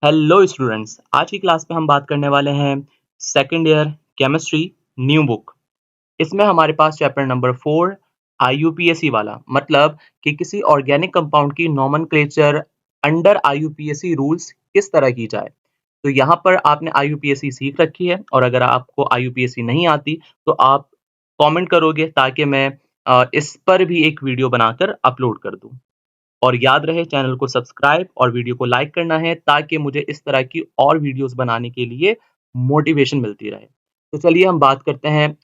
Hello students, आज की class में हम बात करने वाले हैं second year chemistry new book. इसमें हमारे पास चैप्टर नंबर 4 आईयूपीएसी वाला, मतलब कि किसी ऑर्गेनिक कंपाउंड की नोमेनक्लेचर अंडर आईयूपीएसी रूल्स किस तरह की जाए। तो यहाँ पर आपने आईयूपीएसी सीख रखी है, और अगर आपको आईयूपीएसी नहीं आती तो आप कमेंट करोगे ताकि मैं इस पर भी एक वीडियो बनाकर अपलोड कर दूँ। और याद रहे, चैनल को सब्सक्राइब और वीडियो को लाइक करना है ताकि मुझे इस तरह की और वीडियोस बनाने के लिए मोटिवेशन मिलती रहे। तो चलिए हम बात करते हैं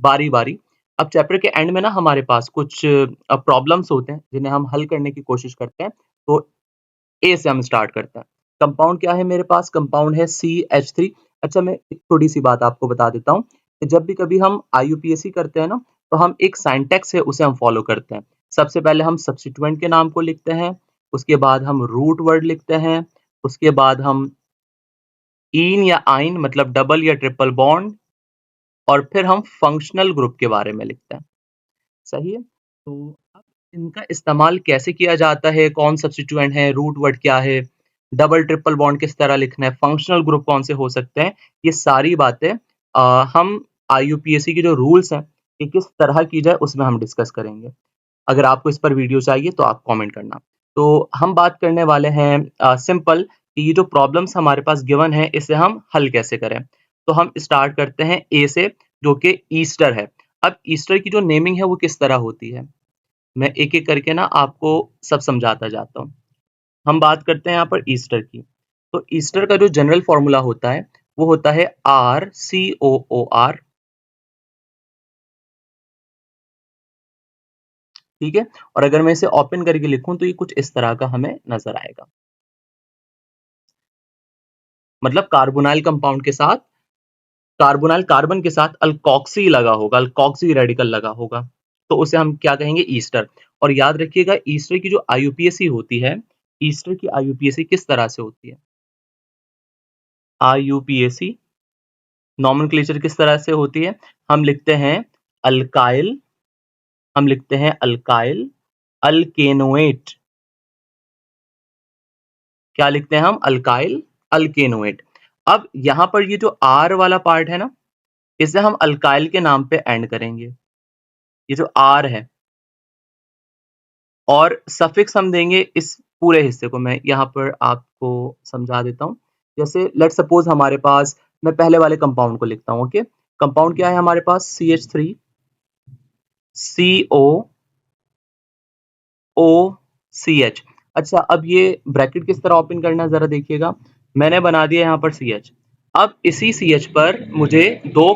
बारी-बारी। अब चैप्टर के एंड में ना हमारे पास कुछ प्रॉब्लम्स होते हैं जिन्हें हम हल करने की कोशिश करते हैं। तो ए से हम स्टार्ट करते हैं। कंपाउंड क्या है मेरे पास? कंपाउंड है CH3। अच्छा, मैं एक छोटी-सी बात आपको बता देता हूँ कि जब भी कभी हम आईयूपीएसी करते हैं ना, तो हम एक सिंटैक्स है उसे हम फॉलो करते हैं। सबसे पहले हम सब्स्टिट्यूएंट के नाम को लिखते हैं, उसके बाद हम रूट वर्ड लिखते हैं, उसके बाद हम ईन या आइन मतलब डबल या ट्रिपल बॉन्ड, और फिर हम फंक्शनल ग्रुप के बारे में लिखते हैं। सही है? तो अब इनका इस्तेमाल कैसे किया जाता है, कौन सब्स्टिट्यूएंट है, रूट वर्ड क्या है, डबल ट्रिपल बॉन्ड किस तरह लिखना है, फंक्शनल ग्रुप कौन से हो सकते हैं, ये सारी बातें हम आईयूपीएसी के जो रूल्स हैं कि किस तरह की जाए उसमें हम डिस्कस करेंगे। अगर आपको इस पर वीडियो चाहिए तो आप कमेंट करना। तो हम बात करने वाले हैं सिंपल कि ये जो प्रॉब्लम्स हमारे पास गिवन है इसे हम हल कैसे करें। तो हम स्टार्ट करते हैं ए से, जो कि ईस्टर है। अब ईस्टर की जो नेमिंग है वो किस तरह होती है, मैं एक एक करके ना आपको सब समझाता जाता हूँ। हम बात करते हैं यहाँ पर ईस्टर की। तो ईस्टर का जो जनरल फॉर्मूला होता है वो होता है RCOOR। ठीक है, और अगर मैं इसे ओपन करके लिखूं तो ये कुछ इस तरह का हमें नजर आएगा। मतलब कार्बोनाइल कंपाउंड के साथ, कार्बोनाइल कार्बन के साथ अल्कोक्सी लगा होगा, अल्कोक्सी रेडिकल लगा होगा, तो उसे हम क्या कहेंगे? ईस्टर। और याद रखिएगा, ईस्टर की जो आईयूपीएसी होती है, ईस्टर की आईयूपीएसी किस तरह से होती है? आईयूपीएसी नॉमेनक्लेचर किस तरह से होती है? हम लिखते हैं अल्काइल, हम लिखते हैं अल्काइल अल्केनोएट। क्या लिखते हैं हम? अल्काइल अल्केनोएट। अब यहां पर ये जो आर वाला पार्ट है ना, इसे हम अल्काइल के नाम पे एंड करेंगे, ये जो आर है, और सफिक्स हम देंगे इस पूरे हिस्से को। मैं यहाँ पर आपको समझा देता हूँ। जैसे लेट सपोज हमारे पास, मैं पहले वाले कंपाउंड को लिखता हूँ। ओके, कंपाउंड क्या है हमारे पास? CH3 COOCH। अच्छा, अब ये ब्रैकेट किस तरह ओपन करना है जरा देखिएगा। मैंने बना दिया यहाँ पर CH। अब इसी CH पर मुझे दो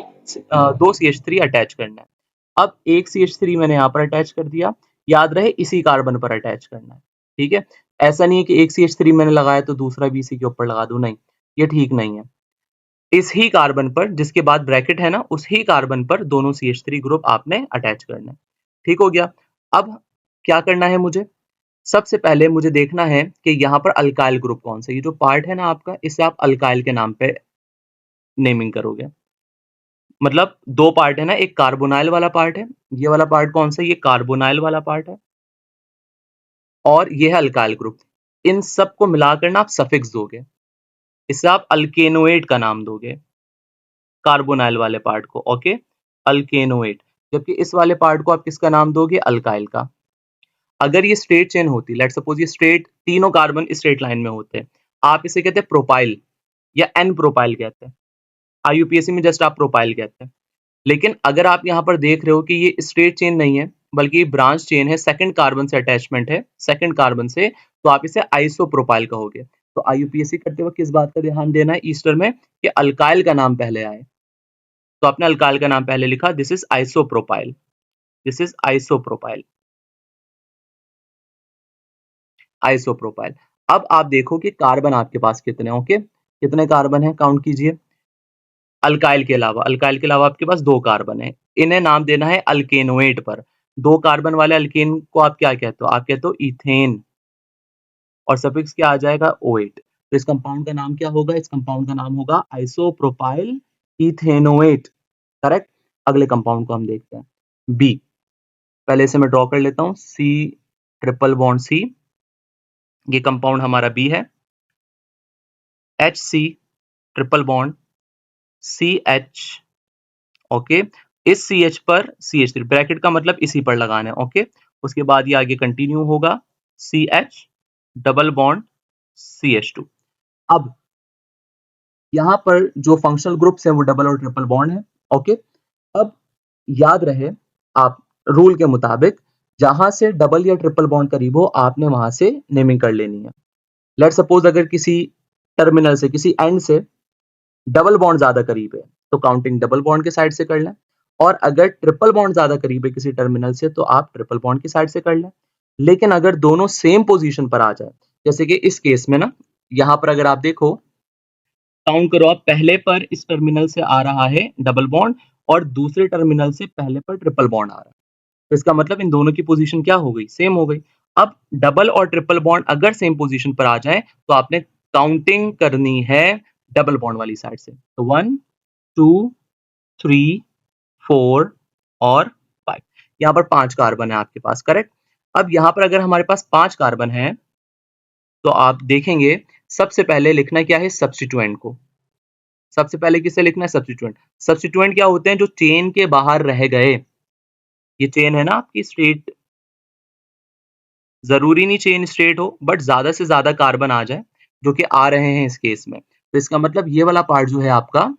CH3 अटैच करना है। अब एक CH3 मैंने यहाँ पर अटैच कर दिया, याद रहे इसी कार्बन पर अटैच करना है। ठीक है, ऐसा नहीं है कि एक CH3 मैंने लगाया तो दूसरा भी इसी के ऊपर लगा दूं, नहीं, ये ठीक नहीं है। इस ही कार्बन पर, जिसके बाद ब्रैकेट है ना, उस ही कार्बन पर दोनों CH3 ग्रुप आपने अटैच करना है। ठीक हो गया। अब क्या करना है मुझे? सबसे पहले मुझे देखना है कि यहाँ पर अल्काइल ग्रुप कौन सा, ये जो पार्ट है ना आपका, इसे आप अल्काइल के नाम पे नेमिंग करोगे। मतलब दो पार्ट है ना, एक कार्बोनाइल वाला पार्ट है, ये वाला पार्ट कौन सा? ये कार्बोनाइल वाला पार्ट है, और ये है अल्काइल ग्रुप। इन सबको मिलाकर ना आप सफिक्स दोगे, इससे आप अल्केनोएट का नाम दोगे, कार्बोनाइल वाले पार्ट को। ओके, अल्केनोएट। जबकि इस वाले पार्ट को आप किसका नाम दोगे? अल्काइल का। अगर ये स्ट्रेट चेन होती, लेट सपोज ये स्ट्रेट, तीनों कार्बन स्ट्रेट लाइन में होते हैं, आप इसे कहते हैं प्रोपाइल या एन प्रोपाइल कहते हैं। आईयूपीएसी में जस्ट आप प्रोपाइल कहते हैं। लेकिन अगर आप यहाँ पर देख रहे हो कि ये स्ट्रेट चेन नहीं है, बल्कि ब्रांच चेन है, सेकंड कार्बन से अटैचमेंट है, सेकंड कार्बन से, तो आप इसे आइसोप्रोपाइल कहोगे। तो आईयूपीएसी करते वक्त किस बात का ध्यान देना है ईस्टर में? कि अल्काइल का नाम पहले आए। तो आपने अल्काइल का नाम पहले लिखा, this is isopropyl, this is isopropyl, isopropyl. अब आप देखो कि कार्बन आपके पास कितने, ओके, कितने कार्बन है, काउंट कीजिए। अल्काइल के अलावा आपके पास दो कार्बन है, इन्हें नाम देना है अल्केनोएट पर। दो कार्बन वाले अल्केन को आप क्या कहते हो? आप कहते हो इथेन, और सफिक्स क्या आ जाएगा? OH। तो इस कंपाउंड का नाम क्या होगा? इस कंपाउंड का नाम होगा आइसोप्रोपाइल इथेनोएट। करेक्ट। अगले कंपाउंड को हम देखते हैं, बी। पहले इसे मैं ड्रॉ कर लेता हूँ, C ट्रिपल बॉन्ड C। ये कंपाउंड हमारा बी है। HC triple bond CH, okay, इस CH पर CH3, ब्रैकेट का मतलब इसी पर लगाना है, ओके। उसके बाद ये आगे कंटिन्यू होगा CH डबल बॉन्ड CH2। अब यहाँ पर जो फंक्शनल ग्रुप्स हैं वो डबल और ट्रिपल बॉन्ड है, ओके। अब याद रहे, आप रूल के मुताबिक जहां से डबल या ट्रिपल बॉन्ड करीब हो आपने वहां से नेमिंग कर लेनी है। लेट सपोज अगर किसी टर्मिनल से, किसी एंड से डबल बॉन्ड ज्यादा करीब है तो काउंटिंग डबल बॉन्ड के साइड से कर लें, और अगर ट्रिपल बॉन्ड ज्यादा करीब है किसी टर्मिनल से तो आप ट्रिपल बॉन्ड की साइड से कर लें। लेकिन अगर दोनों सेम पोजीशन पर आ जाए, जैसे कि इस केस में ना, यहां पर अगर आप देखो, काउंट करो आप, पहले पर इस टर्मिनल से आ रहा है डबल बॉन्ड और दूसरे टर्मिनल से पहले पर ट्रिपल बॉन्ड आ रहा है, तो इसका मतलब इन दोनों की पोजीशन क्या हो गई, सेम हो गई। अब डबल और ट्रिपल बॉन्ड अगर सेम पोजीशन पर आ जाए तो आपने काउंटिंग करनी है डबल बॉन्ड वाली साइड से, तो 1 2 3 4 और 5। यहाँ पर 5 कार्बन है आपके पास, करेक्ट। अब यहाँ पर अगर हमारे पास 5 कार्बन है तो आप देखेंगे सबसे पहले लिखना क्या है, सब्स्टिट्यूएंट को। सबसे पहले किसे लिखना है, सब्स्टिट्यूएंट। सब्स्टिट्यूएंट क्या होते हैं, जो चेन के बाहर रह गए। ये चेन है ना आपकी स्ट्रेट, जरूरी नहीं चेन स्ट्रेट हो, बट ज्यादा से ज्यादा कार्बन आ जाए, जो कि आ रहे हैं इस केस में, तो इसका मतलब ये वाला पार्ट जो है आपका,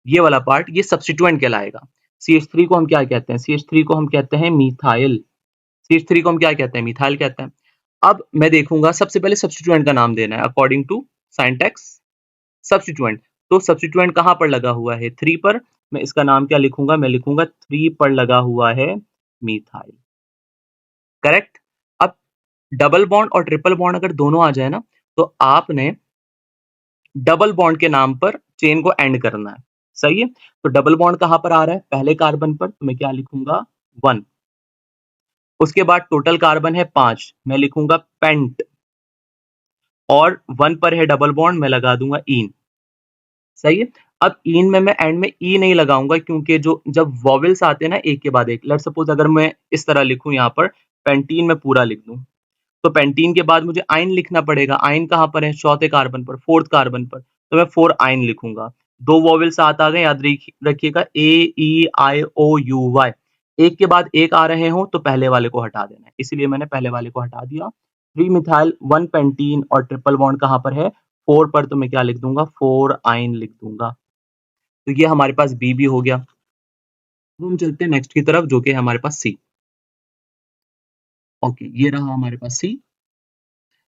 ये वाला पार्ट, ये सब्स्टिट्यूएंट कहलाएगा। CH3 को हम क्या कहते हैं, CH3 को हम कहते हैं मिथाइल। CH3 को हम क्या कहते हैं, मिथाइल कहते हैं। अब मैं देखूंगा, सबसे पहले सब्स्टिट्यूएंट का नाम देना है अकॉर्डिंग टू सिंटैक्स। सब्स्टिट्यूएंट, तो सब्स्टिट्यूएंट कहां पर लगा हुआ है, 3 पर। मैं इसका नाम क्या लिखूंगा, मैं लिखूंगा 3 पर लगा हुआ है मिथाइल, करेक्ट। अब डबल बॉन्ड और ट्रिपल बॉन्ड अगर दोनों आ जाए ना, तो आपने डबल बॉन्ड के नाम पर चेन को एंड करना है, सही है। तो डबल बॉन्ड कहां पर आ रहा है, पहले कार्बन पर, तो मैं क्या लिखूंगा, 1। उसके बाद टोटल कार्बन है 5, मैं लिखूंगा पेंट, और 1 पर है डबल बॉन्ड, मैं लगा दूंगा इन, सही है। अब इन में मैं एंड में ई नहीं लगाऊंगा, क्योंकि जो जब वॉवेल्स आते हैं ना एक के बाद एक, लेट सपोज अगर मैं इस तरह लिखूं, यहाँ पर पेंटीन में पूरा लिख दूं, तो पेंटीन के बाद मुझे आइन लिखना पड़ेगा। आइन कहां पर है, चौथे कार्बन पर, फोर्थ कार्बन पर, तो मैं 4 आइन लिखूंगा। 2 वॉवेल साथ आ गए, याद रखिएगा, ए ई आई ओ यू वाई। एक के बाद एक आ रहे हो तो पहले वाले को हटा देना है, इसलिए मैंने पहले वाले को हटा दिया। 3 मिथाइल 1 पेंटीन, और ट्रिपल बॉन्ड कहां पर है, 4 पर, तो मैं क्या लिख दूंगा, 4 आइन लिख दूंगा। तो ये हमारे पास बी भी हो गया। अब हम चलते हैं नेक्स्ट की तरफ, जो कि है हमारे पास सी। ओके, ये रहा हमारे पास सी।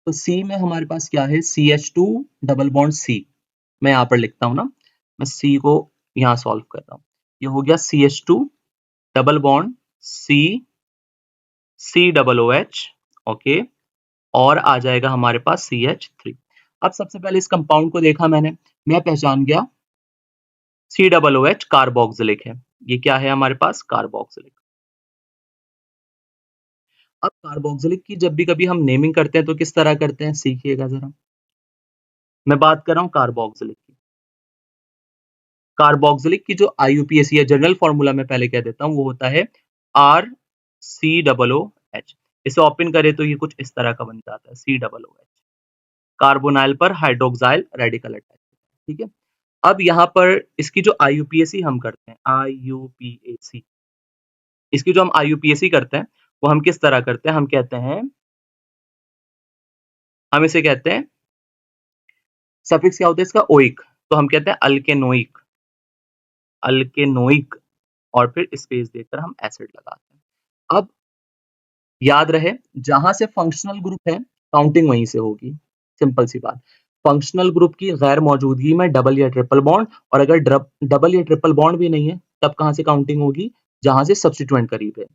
तो सी में हमारे पास क्या है, CH2 डबल बॉन्ड सी। मैं यहाँ पर लिखता हूँ ना, मैं सी को यहाँ सॉल्व कर रहा हूँ। ये हो गया CH2 double bond C, C double OH, okay, और आ जाएगा हमारे पास CH3। अब सबसे पहले इस कंपाउंड को देखा मैंने, मैं पहचान गया C डबल OH कार्बोक्सिलिक है। ये क्या है हमारे पास, कार्बोक्सिलिक। अब कार्बोक्सिलिक की जब भी कभी हम नेमिंग करते हैं तो किस तरह करते हैं, सीखिएगा जरा। मैं बात कर रहा हूँ कार्बोक्सिलिक की। कार्बोक्सिलिक की जो IUPAC है, जनरल फॉर्मूला मैं पहले कह देता हूँ, वो होता है RCOOH। इसे ओपन करें तो ये कुछ इस तरह का बन जाता है, COOH, कार्बोनाइल पर हाइड्रोक्साइल रेडिकल अटैच, ठीक है। अब यहाँ पर इसकी जो IUPAC हम करते हैं, IUPAC, इसकी जो हम IUPAC करते हैं वो हम किस तरह करते हैं, हम कहते हैं, हम इसे कहते हैं, सफिक्स क्या होता है इसका, ओइक, तो हम कहते हैं अल्केनोइक, अल्केनोइक, और फिर स्पेस देकर हम एसिड लगाते हैं। अब याद रहे, जहां से फंक्शनल ग्रुप है काउंटिंग वहीं से होगी, सिंपल सी बात। फंक्शनल ग्रुप की गैर मौजूदगी में डबल या ट्रिपल बॉन्ड, और अगर डबल या ट्रिपल बॉन्ड भी नहीं है तब कहां से काउंटिंग होगी, जहां से सब्स्टिट्यूएंट करीब है।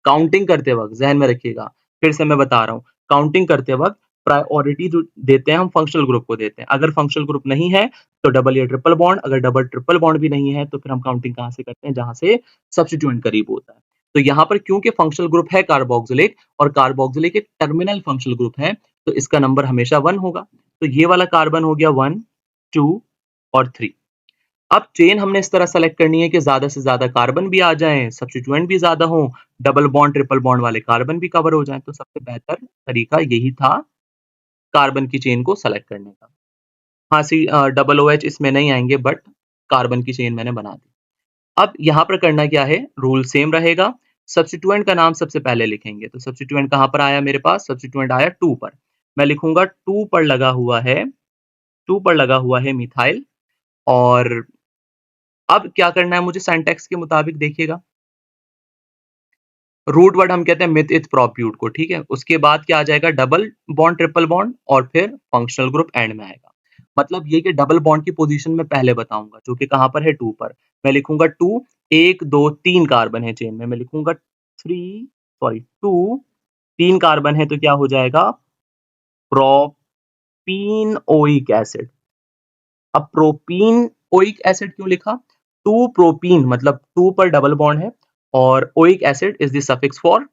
काउंटिंग करते वक्त जहन में रखिएगा, फिर से मैं बता रहा हूँ, काउंटिंग करते वक्त प्रायोरिटी जो देते हैं हम फंक्शनल ग्रुप को देते हैं। अगर फंक्शनल ग्रुप नहीं है तो डबल या ट्रिपल बॉन्ड, अगर डबल ट्रिपल बॉन्ड भी नहीं है तो फिर हम काउंटिंग कहां से करते हैं, जहां से सब्स्टिट्यूएंट करीब होता है। तो यहाँ पर क्योंकि फंक्शनल ग्रुप है कार्बोक्सिलिक, और कार्बोक्सिलिक एक टर्मिनल फंक्शनल ग्रुप है, तो इसका नंबर हमेशा 1 होगा। तो ये वाला कार्बन हो गया 1 2 और 3। अब चेन हमने इस तरह सेलेक्ट करनी है कि ज्यादा से ज्यादा कार्बन भी आ जाएं, सब्स्टिट्यूएंट भी ज्यादा हो, डबल बॉन्ड ट्रिपल बॉन्ड वाले कार्बन भी कवर हो जाएं। तो सबसे बेहतर तरीका यही था कार्बन की चेन को सेलेक्ट करने का। हाँ सी डबल ओ एच इसमें नहीं आएंगे, बट कार्बन की चेन मैंने बना दी। अब यहाँ पर करना क्या है, रूल सेम रहेगा। सब्स्टिट्यूएंट का नाम सबसे पहले लिखेंगे, तो सब्स्टिट्यूएंट कहाँ पर आया मेरे पास, सब्स्टिट्यूएंट आया 2 पर। मैं लिखूंगा 2 पर लगा हुआ है, 2 पर लगा हुआ है मिथाइल। और अब क्या करना है मुझे, सिंटैक्स के मुताबिक देखिएगा, रूट वर्ड हम कहते हैं मिथ इथ प्रोप्यूट को, ठीक है। उसके बाद क्या आ जाएगा, डबल बॉन्ड ट्रिपल बॉन्ड, और फिर फंक्शनल ग्रुप एंड में आएगा। मतलब ये कि डबल बॉन्ड की पोजीशन में पहले बताऊंगा, जो कि कहां पर है, 2 पर। मैं लिखूंगा 2, 1 2 3 कार्बन है चेन में, मैं लिखूंगा 3, सॉरी 2, 3 कार्बन है, तो क्या हो जाएगा, प्रोपीन ओइक एसिड। अब प्रोपीन ओइक एसिड क्यों लिखा, 2 प्रोपीन मतलब 2 पर डबल बॉन्ड है, और oic acid is the suffix for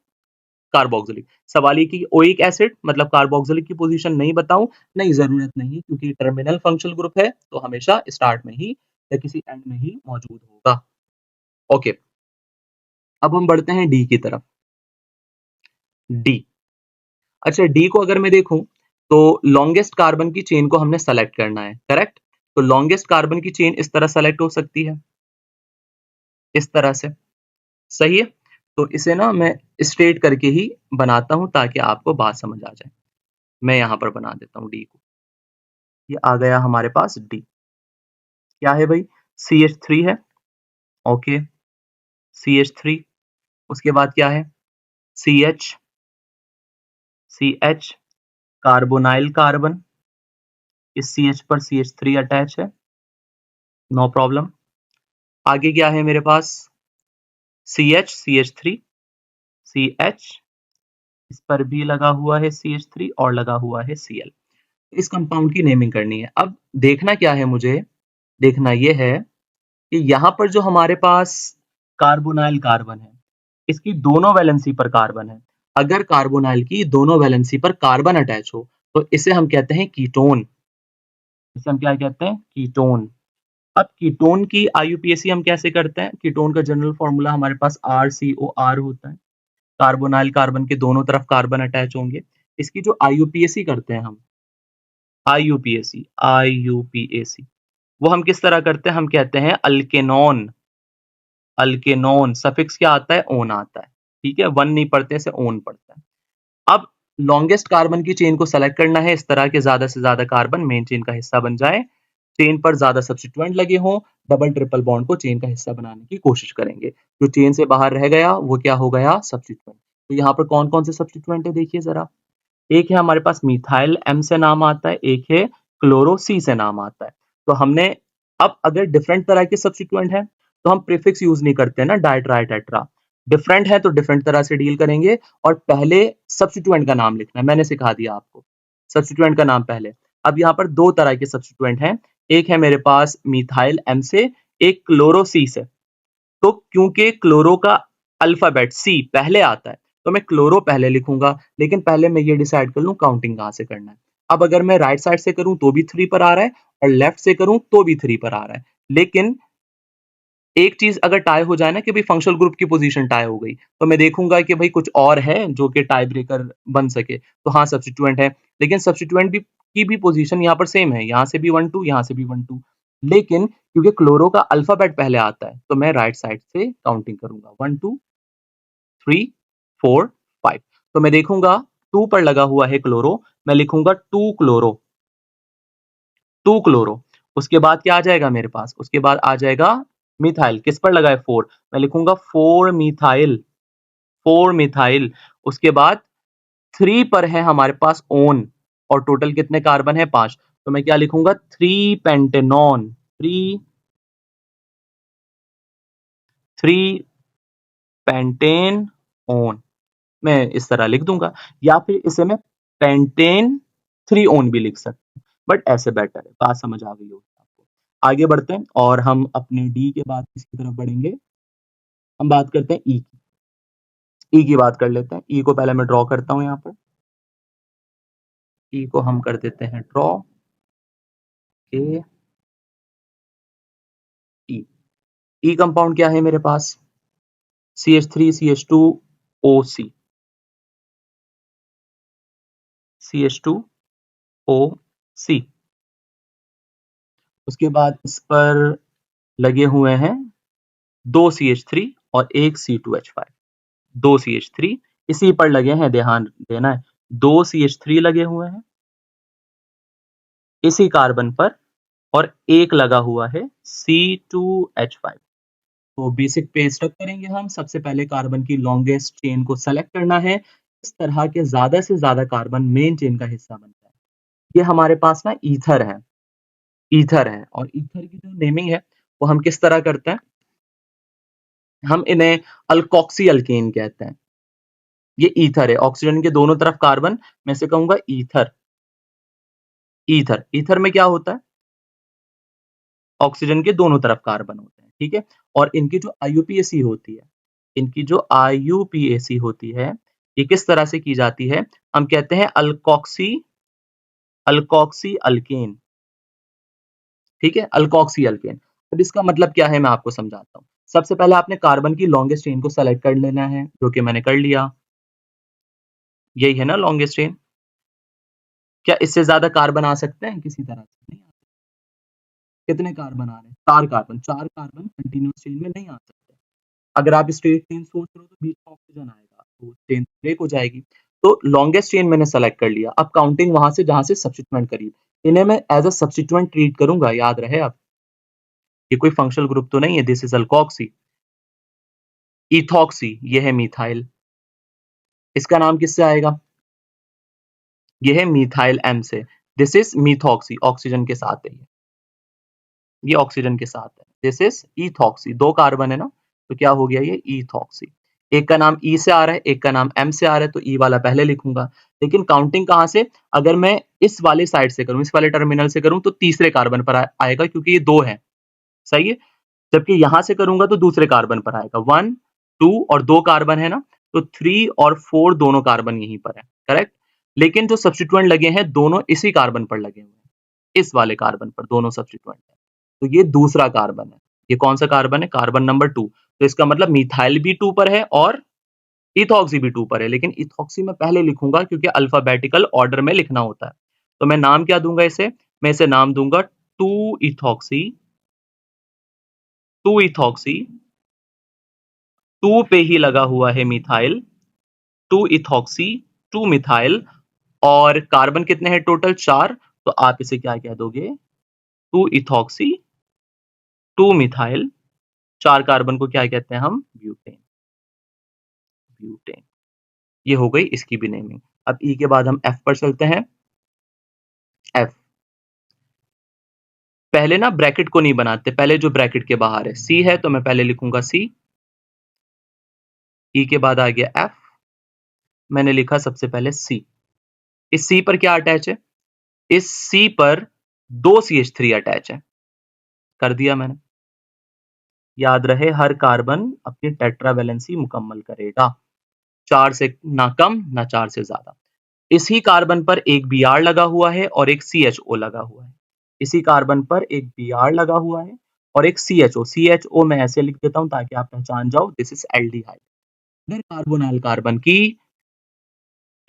carboxylic. सवाल ये कि ओइक एसिड मतलब कार्बोक्सिलिक की पोजीशन नहीं बताऊं, नहीं, जरूरत नहीं है, क्योंकि टर्मिनल फंक्शनल ग्रुप है तो हमेशा स्टार्ट में ही या किसी एंड में ही मौजूद होगा। ओके, अब हम बढ़ते हैं डी की तरफ। डी, अच्छा डी को अगर मैं देखूं तो लॉन्गेस्ट कार्बन की चेन को हमने सेलेक्ट करना है, करेक्ट। तो लॉन्गेस्ट कार्बन की चेन इस तरह सेलेक्ट हो सकती है, इस तरह से, सही है। तो इसे ना मैं स्ट्रेट करके ही बनाता हूं ताकि आपको बात समझ आ जाए। मैं यहां पर बना देता हूं डी को, ये आ गया हमारे पास डी। क्या है भाई, CH3 है, ओके, CH3। उसके बाद क्या है, CH, CH, कार्बोनाइल कार्बन, इस CH पर CH3 अटैच है, नो प्रॉब्लम। आगे क्या है मेरे पास, CH, CH3, CH, इस पर भी लगा हुआ है CH3 और लगा हुआ है Cl। इस कंपाउंड की नेमिंग करनी है। अब देखना क्या है मुझे, देखना यह है कि यहाँ पर जो हमारे पास कार्बोनाइल कार्बन है, इसकी दोनों वैलेंसी पर कार्बन है। अगर कार्बोनाइल की दोनों वैलेंसी पर कार्बन अटैच हो तो इसे हम कहते हैं कीटोन। इसे हम क्या कहते हैं, कीटोन। अब कीटोन की आईयूपीएसी हम कैसे करते हैं, कीटोन का जनरल फॉर्मूला हमारे पास RCOR होता है। कार्बोनाइल कार्बन के दोनों तरफ कार्बन अटैच होंगे। इसकी जो आईयूपीएसी करते हैं हम, आईयूपीएसी, आईयूपीएसी, वो हम किस तरह करते हैं, हम कहते हैं अल्केनॉन। अल्केनॉन सफिक्स क्या आता है, ओन आता है, ठीक है, वन नहीं पढ़ते से ओन पढ़ता है। अब लॉन्गेस्ट कार्बन की चेन को सेलेक्ट करना है इस तरह के, ज्यादा से ज्यादा कार्बन मेन चेन का हिस्सा बन जाए, चेन पर ज्यादा सब्स्टिट्यूएंट लगे हों, डबल ट्रिपल बॉन्ड को चेन का हिस्सा बनाने की कोशिश करेंगे। जो चेन से बाहर रह गया वो क्या हो गया, सब्स्टिट्यूएंट। तो यहाँ पर कौन कौन से सब्स्टिट्यूएंट है देखिए जरा, एक है हमारे पास मिथाइल एम से नाम आता है, एक है क्लोरो सी से नाम आता है। तो हमने, अब अगर डिफरेंट तरह के सब्स्टिट्यूएंट है तो हम प्रीफिक्स यूज नहीं करते ना, डाई ट्राई टेट्रा। डिफरेंट है तो डिफरेंट तरह से डील करेंगे, और पहले सब्स्टिट्यूएंट का नाम लिखना है, मैंने सिखा दिया आपको, सब्स्टिट्यूएंट का नाम पहले। अब यहाँ पर दो तरह के सब्स्टिट्यूएंट हैं, एक है मेरे पास मिथाइल एम से, एक क्लोरो सी से। तो क्योंकि क्लोरो का अल्फाबेट सी पहले आता है तो मैं क्लोरो पहले लिखूंगा, लेकिन पहले मैं ये डिसाइड कर लूं काउंटिंग कहां से करना है। अब अगर मैं राइट साइड से करूं तो भी 3 पर आ रहा है, और लेफ्ट से करूं तो भी 3 पर आ रहा है। लेकिन एक चीज अगर टाई हो जाए ना कि भाई फंक्शनल ग्रुप की पोजीशन टाई हो गई, तो मैं देखूंगा कि भाई कुछ और है जो कि टाई ब्रेकर बन सके, तो हाँ सब्स्टिट्यूएंट है। लेकिन सब्स्टिट्यूएंट भी की भी पोजीशन यहाँ पर सेम है, यहाँ से भी 1 2, यहाँ से भी 1 2। लेकिन क्योंकि क्लोरो का अल्फाबेट पहले आता है तो मैं राइट साइड से काउंटिंग करूंगा, 1 2 3 4 5। तो मैं देखूंगा 2 पर लगा हुआ है क्लोरो, मैं लिखूंगा 2 क्लोरो, 2 क्लोरो। उसके बाद क्या आ जाएगा मेरे पास, उसके बाद आ जाएगा मिथाइल, किस पर लगा है, 4, मैं लिखूंगा 4 मिथाइल, 4 मिथाइल। उसके बाद 3 पर है हमारे पास ओन, और टोटल कितने कार्बन है, 5। तो मैं क्या लिखूंगा, 3 पेंटेनॉन, 3 पेंटेन ओन, मैं इस तरह लिख दूंगा। या फिर इसे मैं पेंटेन 3 ओन भी लिख सकता हूं, बट ऐसे बेटर है, बात समझ आ गई होगी आपको। आगे बढ़ते हैं और हम अपने डी के बाद किसकी तरफ बढ़ेंगे, हम बात करते हैं ई की। ई की बात कर लेते हैं, ई को पहले मैं ड्रॉ करता हूं यहाँ पर, ई को हम कर देते हैं ड्रॉ, ए ई। ई कंपाउंड क्या है मेरे पास, CH3 CH2 OC, CH2 OC। उसके बाद इस पर लगे हुए हैं 2 CH3 और एक C2H5, 2 CH3 इसी पर लगे हैं, ध्यान देना है, 2 CH3 लगे हुए हैं इसी कार्बन पर और एक लगा हुआ है C2H5। तो बेसिक पे स्टक करेंगे हम। सबसे पहले कार्बन की लॉन्गेस्ट चेन को सेलेक्ट करना है। इस तरह के ज्यादा से ज्यादा कार्बन मेन चेन का हिस्सा बनता है। ये हमारे पास ना ईथर है, ईथर है, और ईथर की जो नेमिंग है वो हम किस तरह करते हैं, हम इन्हें अल्कोक्सी अल्केन कहते हैं। ये ईथर है, ऑक्सीजन के दोनों तरफ कार्बन, मैं इसे कहूंगा ईथर। ईथर, ईथर में क्या होता है, ऑक्सीजन के दोनों तरफ कार्बन होते हैं, ठीक है। और इनकी जो आईयूपीएसी होती है, इनकी जो आईयूपीएसी होती है, ये किस तरह से की जाती है, हम कहते हैं अल्कोक्सी, अल्कोक्सी अल्केन, ठीक है, अल्कोक्सी अल्केन। अब इसका मतलब क्या है मैं आपको समझाता हूँ। सबसे पहले आपने कार्बन की लॉन्गेस्ट चेन को सेलेक्ट कर लेना है, जो कि मैंने कर लिया। यही है ना लॉन्गेस्ट चेन। क्या इससे ज्यादा कार्बन आ सकते हैं किसी तरह से? नहीं आ सकते। कितने कार्बन आ रहे हैं? 4 कार्बन, 4 कार्बन कंटिन्यूअस चेन में नहीं आ सकते। अगर आप स्ट्रेट चेन सोच रहे हो तो बीच में ऑक्सीजन आएगा तो चेन ब्रेक हो जाएगी। तो लॉन्गेस्ट चेन मैंने सेलेक्ट कर लिया। अब काउंटिंग वहां से जहां से सब्स्टिट्यूएंट करी, इन्हें मैं एज अ सब्स्टिट्यूएंट ट्रीट करूंगा, याद रहे आप। ये कोई फंक्शनल ग्रुप तो नहीं है। This is alkoxy. इथॉक्सी, ये है मिथाइल, इसका नाम किससे आएगा, ये है मिथाइल एम से। दिस इज मिथॉक्सी, ऑक्सीजन के साथ है ये ऑक्सीजन के साथ है। दिस इज इथॉक्सी, 2 कार्बन है ना, तो क्या हो गया ये इथॉक्सी। एक का नाम ई से आ रहा है, एक का नाम एम से आ रहा है, तो ई वाला पहले लिखूंगा। लेकिन काउंटिंग कहां से, अगर मैं इस वाले साइड से करूं, इस वाले टर्मिनल से करूं, तो तीसरे कार्बन पर आएगा, क्योंकि ये 2 है, सही है। जबकि यहां से करूंगा तो दूसरे कार्बन पर आएगा। 1 2 और 2 कार्बन है ना, तो 3 और 4 दोनों कार्बन यहीं पर है, करेक्ट। लेकिन जो सब्स्टिट्यूएंट लगे हैं दोनों इसी कार्बन पर लगे हुए हैं, इस वाले कार्बन पर दोनों सब्स्टिट्यूएंट है। तो ये दूसरा कार्बन है। ये कौन सा कार्बन है, कार्बन नंबर 2। तो इसका मतलब मिथाइल भी 2 पर है और इथॉक्सी भी 2 पर है। लेकिन इथॉक्सी में पहले लिखूंगा क्योंकि अल्फाबेटिकल ऑर्डर में लिखना होता है। तो मैं नाम क्या दूंगा इसे, मैं इसे नाम दूंगा 2 इथॉक्सी। 2 इथॉक्सी, 2 पे ही लगा हुआ है मिथाइल, 2 इथॉक्सी, 2 मिथाइल। और कार्बन कितने हैं टोटल, 4। तो आप इसे क्या कह दोगे, 2 इथॉक्सी, 2 मिथाइल। 4 कार्बन को क्या कहते हैं हम, ब्यूटेन। ब्यूटेन, ये हो गई इसकी भी नेमिंग। अब ई के बाद हम एफ पर चलते हैं। एफ, पहले ना ब्रैकेट को नहीं बनाते, पहले जो ब्रैकेट के बाहर है, सी है तो मैं पहले लिखूंगा सी। ई के बाद आ गया एफ, मैंने लिखा सबसे पहले सी। इस सी पर क्या अटैच है, इस सी पर 2 CH3 अटैच है, कर दिया मैंने। याद रहे हर कार्बन अपनी टेट्रावैलेंसी मुकम्मल करेगा, 4 से ना कम ना 4 से ज्यादा। इसी कार्बन पर एक Br लगा हुआ है और एक CHO लगा हुआ है। इसी कार्बन पर एक Br लगा हुआ है और एक CHO। CHO मैं ऐसे लिख देता हूं ताकि आप पहचान जाओ, दिस इज एल्डिहाइड। अगर कार्बोनाइल कार्बन की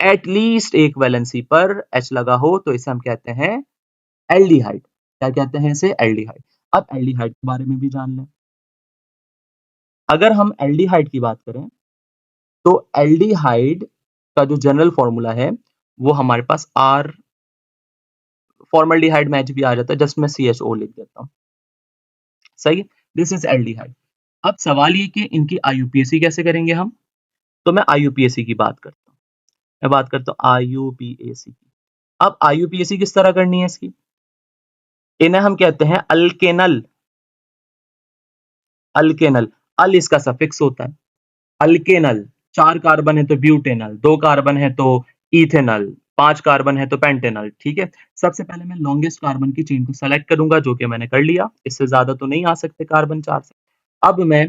एटलीस्ट एक वैलेंसी पर H लगा हो तो इसे हम कहते हैं एल्डिहाइड। क्या कहते हैं इसे, एल्डिहाइड। अब एल्डिहाइड के बारे में भी जान लें। अगर हम एल्डिहाइड की बात करें तो एल्डिहाइड का जो जनरल फॉर्मूला है वो हमारे पास आर, फॉर्मल्डिहाइड मैच भी आ जाता है, जस्ट मैं CHO लिख देता हूं, सही। This is aldehyde. अब सवाल ये कि इनकी आईयूपीएसी कैसे करेंगे हम, तो मैं आईयूपीएसी की बात करता हूं। मैं बात करता हूं आईयूपीएसी की। अब आईयूपीएसी किस तरह करनी है इसकी, इन्हें हम कहते हैं अल्केनल। अल्केनल, अल इसका सफिक्स होता है, अल्केनल। 4 कार्बन है तो ब्यूटेनल, 2 कार्बन है तो इथेनल, 5 कार्बन है तो पेंटेनल, ठीक है। सबसे पहले मैं लॉन्गेस्ट कार्बन की चेन को सेलेक्ट करूंगा, जो कि मैंने कर लिया। इससे ज्यादा तो नहीं आ सकते कार्बन 4 से। अब मैं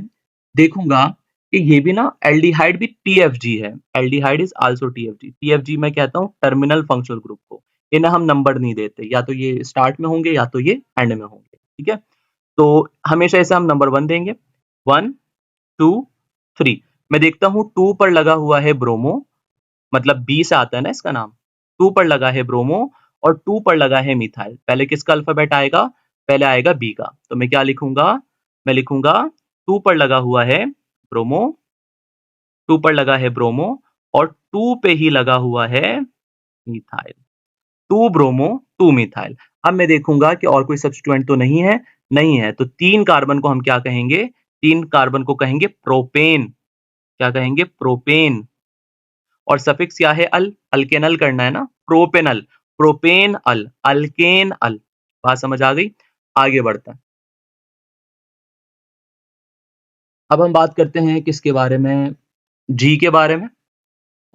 देखूंगा कि ये भी ना एल्डिहाइड भी TFG है। Aldehyde is also TFG। TFG मैं कहता हूं टर्मिनल फंक्शनल ग्रुप को। इन्हें हम नंबर नहीं देते, या तो ये स्टार्ट में होंगे या तो ये एंड में होंगे, ठीक है। तो हमेशा इसे हम नंबर 1 देंगे, 1 2 3। मैं देखता हूं 2 पर लगा हुआ है ब्रोमो, मतलब बी से आता है ना इसका नाम। 2 पर लगा है ब्रोमो और 2 पर लगा है मिथाइल। पहले किसका अल्फाबेट आएगा, पहले आएगा बी का, तो मैं क्या लिखूंगा, मैं लिखूंगा 2 पर लगा हुआ है ब्रोमो, 2 पर लगा है ब्रोमो और 2 पे ही लगा हुआ है मिथाइल, 2 ब्रोमो 2 मिथाइल। अब मैं देखूंगा कि और कोई सब्स्टिट्यूएंट तो नहीं है, नहीं है, तो 3 कार्बन को हम क्या कहेंगे, 3 कार्बन को कहेंगे प्रोपेन, क्या कहेंगे, प्रोपेन। और सफिक्स क्या है, अल, अल्केनल करना है ना, प्रोपेनल, प्रोपेन अल, अल्केन अल। बात समझ आ गई, आगे बढ़ता है। अब हम बात करते हैं किसके बारे में, जी के बारे में।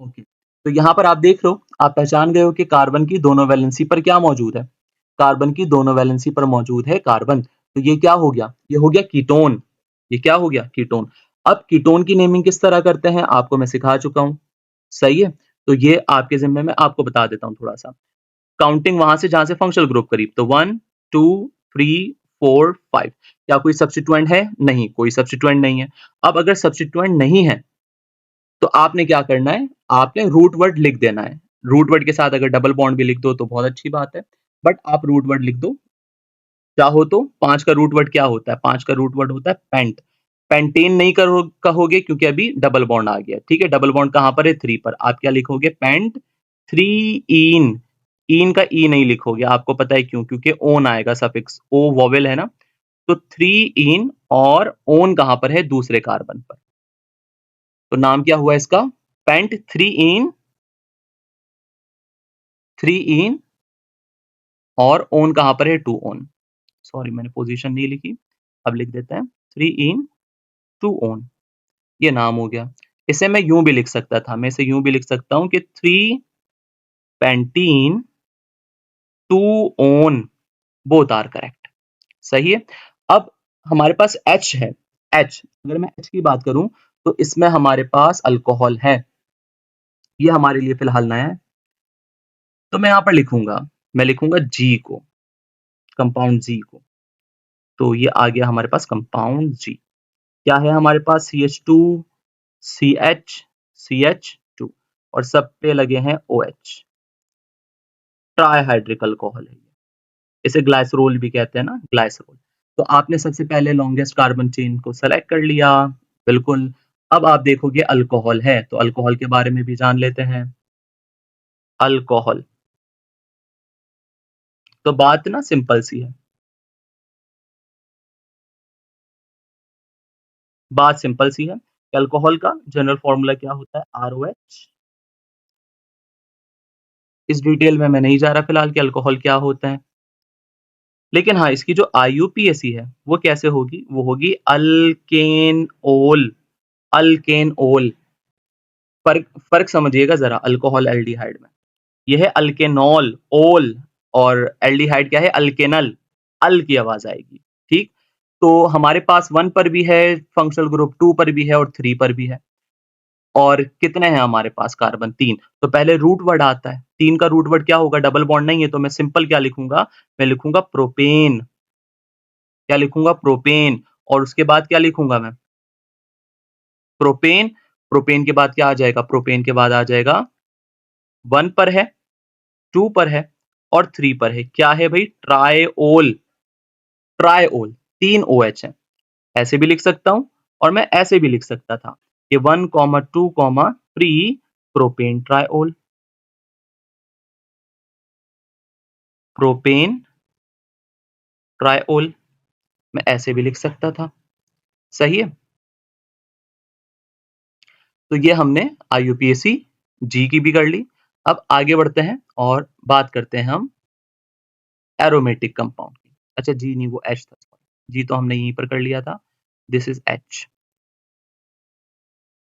ओके, तो यहाँ पर आप देख लो, आप पहचान गए हो कि कार्बन की दोनों वैलेंसी पर क्या मौजूद है, कार्बन की दोनों वैलेंसी पर मौजूद है कार्बन, तो ये क्या हो गया, ये हो गया कीटोन, ये क्या हो गया, कीटोन। अब कीटोन की नेमिंग किस तरह करते हैं आपको मैं सिखा चुका हूं, सही है, तो ये आपके जिम्मे में आपको बता देता हूं थोड़ा सा। काउंटिंग वहां से जहां से फंक्शनल ग्रुप करीब, तो 1 2 3 4 5, क्या कोई सब्स्टिट्यूएंट है, नहीं, कोई सब्स्टिट्यूएंट नहीं है। अब अगर सब्स्टिट्यूएंट नहीं है तो आपने क्या करना है, आपने रूट वर्ड लिख देना है, रूट वर्ड के साथ अगर डबल बॉन्ड भी लिख दो तो बहुत अच्छी बात है, बट आप रूट वर्ड लिख दो। चाहो तो 5 का रूट वर्ड क्या होता है, 5 का रूट वर्ड होता है पेंट, पेंटेन नहीं कहोगे क्योंकि अभी डबल बॉन्ड आ गया, ठीक है, डबल बॉन्ड कहां पर है, 3 पर, आप क्या लिखोगे, पेंट 3 इन, इन का ई नहीं लिखोगे, आपको पता है क्यों, क्योंकि ओन आएगा सफिक्स, ओ वोवेल है ना, तो 3 इन और ओन कहां पर है, दूसरे कार्बन पर, तो नाम क्या हुआ इसका, पेंट 3 इन और ओन कहां पर है, 2 ओन, सॉरी मैंने पोजीशन नहीं लिखी, अब लिख देते हैं 3 इन 2 ओन, ये नाम हो गया। इसे मैं यूं भी लिख सकता था, मैं इसे यूं भी लिख सकता हूं कि 3 pentene 2 one, both are correct, सही है। अब हमारे पास H है, H, अगर मैं H की बात करूं तो इसमें हमारे पास अल्कोहल है, ये हमारे लिए फिलहाल नया है, तो मैं यहां पर लिखूंगा, मैं लिखूंगा जी को, कंपाउंड जी को, तो ये आ गया हमारे पास कंपाउंड जी, क्या है हमारे पास, CH2 CH CH2 और सब पे लगे हैं OH, ट्राइहाइड्रिक अल्कोहल है, इसे ग्लाइसरोल भी कहते हैं ना, ग्लाइसरोल। तो आपने सबसे पहले लॉन्गेस्ट कार्बन चेन को सेलेक्ट कर लिया, बिल्कुल। अब आप देखोगे अल्कोहल है, तो अल्कोहल के बारे में भी जान लेते हैं, अल्कोहल, तो बात ना सिंपल सी है, बात सिंपल सी है, अल्कोहल का जनरल फॉर्मूला क्या होता है, ROH, इस डिटेल में मैं नहीं जा रहा फिलहाल कि अल्कोहल क्या होता है, लेकिन हाँ इसकी जो IUPAC है वो कैसे होगी, वो होगी अल्केन ओल, अल्केन ओल, फर्क फर्क समझिएगा जरा अल्कोहल एल्डिहाइड में, यह है अल्केनॉल ओल, और एल्डिहाइड क्या है, अल्केनल, अल की आवाज आएगी, ठीक। तो हमारे पास 1 पर भी है फंक्शनल ग्रुप, 2 पर भी है और 3 पर भी है, और कितने हैं हमारे पास कार्बन, 3, तो पहले रूट वर्ड आता है, 3 का रूट वर्ड क्या होगा, डबल बॉन्ड नहीं है, तो मैं सिंपल क्या लिखूंगा, मैं लिखूंगा प्रोपेन, क्या लिखूंगा, प्रोपेन, और उसके बाद क्या लिखूंगा मैं, प्रोपेन, प्रोपेन के बाद क्या आ जाएगा, प्रोपेन के बाद आ जाएगा 1 पर है, 2 पर है और 3 पर है, क्या है भाई, ट्राइओल, ट्राइओल, 3 OH है, ऐसे भी लिख सकता हूं और मैं ऐसे भी लिख सकता था कि 1,2,3 प्रोपेन ट्राइओल, प्रोपेन ट्राइओल, मैं ऐसे भी लिख सकता था, सही है। तो ये हमने IUPAC जी की भी कर ली। अब आगे बढ़ते हैं और बात करते हैं हम एरोमेटिक कंपाउंड की, अच्छा जी नहीं वो H था, जी तो हमने यहीं पर कर लिया था, this is H,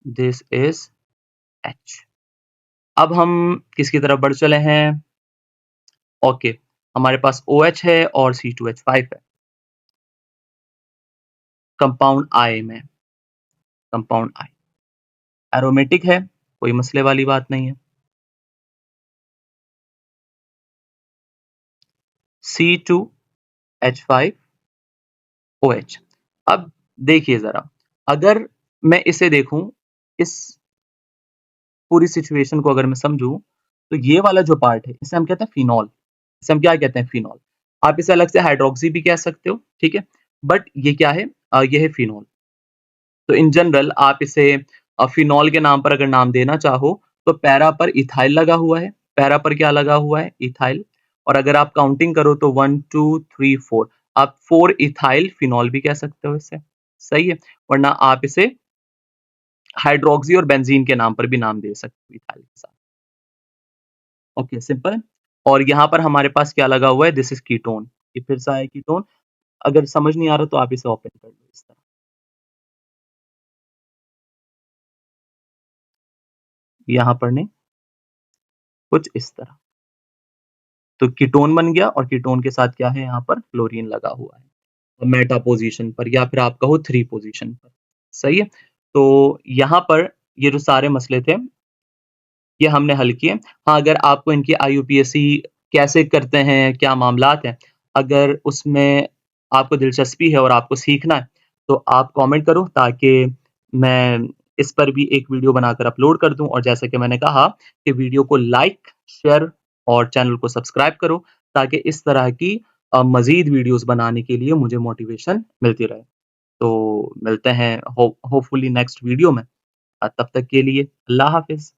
this is H। अब हम किसकी तरफ बढ़ चले हैं, ओके, हमारे पास OH है और C2H5 है, कंपाउंड I में, कंपाउंड I एरोमेटिक है, कोई मसले वाली बात नहीं है, C2H5OH। अब देखिए जरा, अगर मैं इसे देखूं, इस पूरी सिचुएशन को अगर मैं समझूं, तो ये वाला जो पार्ट है इसे हम कहते हैं फिनॉल, इसे हम क्या कहते हैं, फिनॉल। आप इसे अलग से हाइड्रोक्सी भी कह सकते हो, ठीक है, बट ये क्या है, ये है फिनोल। तो इन जनरल आप इसे फिनोल के नाम पर अगर नाम देना चाहो तो पैरा पर इथाइल लगा हुआ है, पैरा पर क्या लगा हुआ है, इथाइल। और अगर आप काउंटिंग करो तो 1 2 3 4, आप 4 इथाइल फिनोल भी कह सकते हो इसे, सही है। वरना आप इसे हाइड्रोक्सी और बेंजीन के नाम पर भी नाम दे सकते हो इथाइल के साथ। Okay, simple. और यहाँ पर हमारे पास क्या लगा हुआ है, दिस इज कीटोन। ये फिर से आया कीटोन। अगर समझ नहीं आ रहा तो आप इसे ओपन कर लो इस तरह, यहाँ पर नहीं, कुछ इस तरह। तो कीटोन बन गया और कीटोन के साथ क्या है, यहाँ पर क्लोरीन लगा हुआ है मेटा पोजीशन पर, या फिर आप कहो 3 पोजीशन पर, सही है। तो यहाँ पर ये जो सारे मसले थे ये हमने हल किए। हाँ, अगर आपको इनकी IUPAC कैसे करते हैं, क्या मामलात हैं, अगर उसमें आपको दिलचस्पी है और आपको सीखना है तो आप कमेंट करो, ताकि मैं इस पर भी एक वीडियो बनाकर अपलोड कर दूं। और जैसा कि मैंने कहा कि वीडियो को लाइक, शेयर और चैनल को सब्सक्राइब करो, ताकि इस तरह की मजीद वीडियोस बनाने के लिए मुझे मोटिवेशन मिलती रहे। तो मिलते हैं होपफुली नेक्स्ट वीडियो में। तब तक के लिए अल्लाह हाफिज।